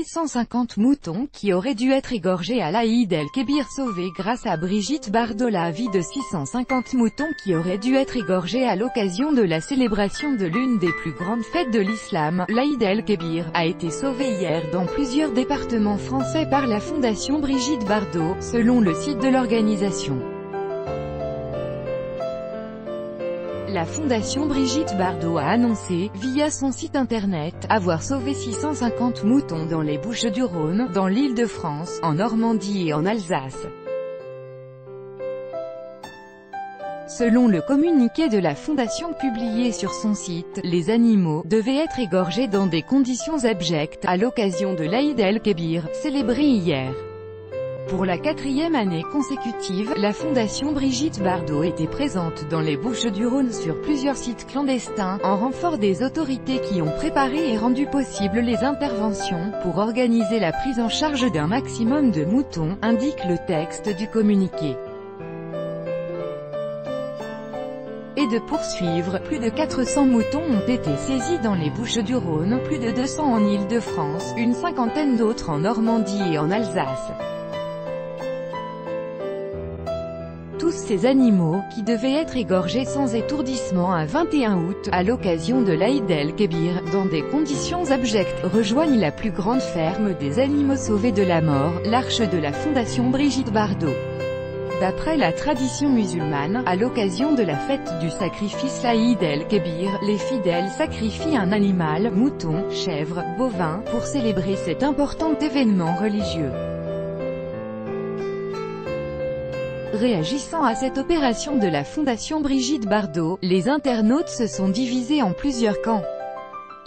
650 moutons qui auraient dû être égorgés à l'Aïd el-Kébir sauvés grâce à Brigitte Bardot. La vie de 650 moutons qui auraient dû être égorgés à l'occasion de la célébration de l'une des plus grandes fêtes de l'islam, l'Aïd el-Kébir, a été sauvée hier dans plusieurs départements français par la Fondation Brigitte Bardot, selon le site de l'organisation. La Fondation Brigitte Bardot a annoncé, via son site internet, avoir sauvé 650 moutons dans les Bouches-du-Rhône, dans l'Île-de-France, en Normandie et en Alsace. Selon le communiqué de la Fondation publié sur son site, les animaux devaient être égorgés dans des conditions abjectes, à l'occasion de l'Aïd el-Kébir, célébré hier. Pour la 4e année consécutive, la Fondation Brigitte Bardot était présente dans les Bouches-du-Rhône sur plusieurs sites clandestins, en renfort des autorités qui ont préparé et rendu possible les interventions, pour organiser la prise en charge d'un maximum de moutons, indique le texte du communiqué. Et de poursuivre, plus de 400 moutons ont été saisis dans les Bouches-du-Rhône, plus de 200 en Île-de-France, une cinquantaine d'autres en Normandie et en Alsace. Tous ces animaux, qui devaient être égorgés sans étourdissement un 21 août, à l'occasion de l'Aïd el-Kébir, dans des conditions abjectes, rejoignent la plus grande ferme des animaux sauvés de la mort, l'Arche de la Fondation Brigitte Bardot. D'après la tradition musulmane, à l'occasion de la fête du sacrifice l'Aïd el-Kébir, les fidèles sacrifient un animal, mouton, chèvre, bovin, pour célébrer cet important événement religieux. Réagissant à cette opération de la Fondation Brigitte Bardot, les internautes se sont divisés en plusieurs camps.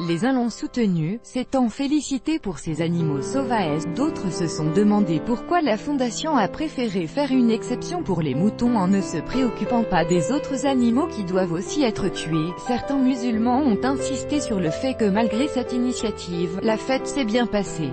Les uns l'ont soutenu, s'étant félicités pour ces animaux sauvages, d'autres se sont demandé pourquoi la Fondation a préféré faire une exception pour les moutons en ne se préoccupant pas des autres animaux qui doivent aussi être tués. Certains musulmans ont insisté sur le fait que malgré cette initiative, la fête s'est bien passée.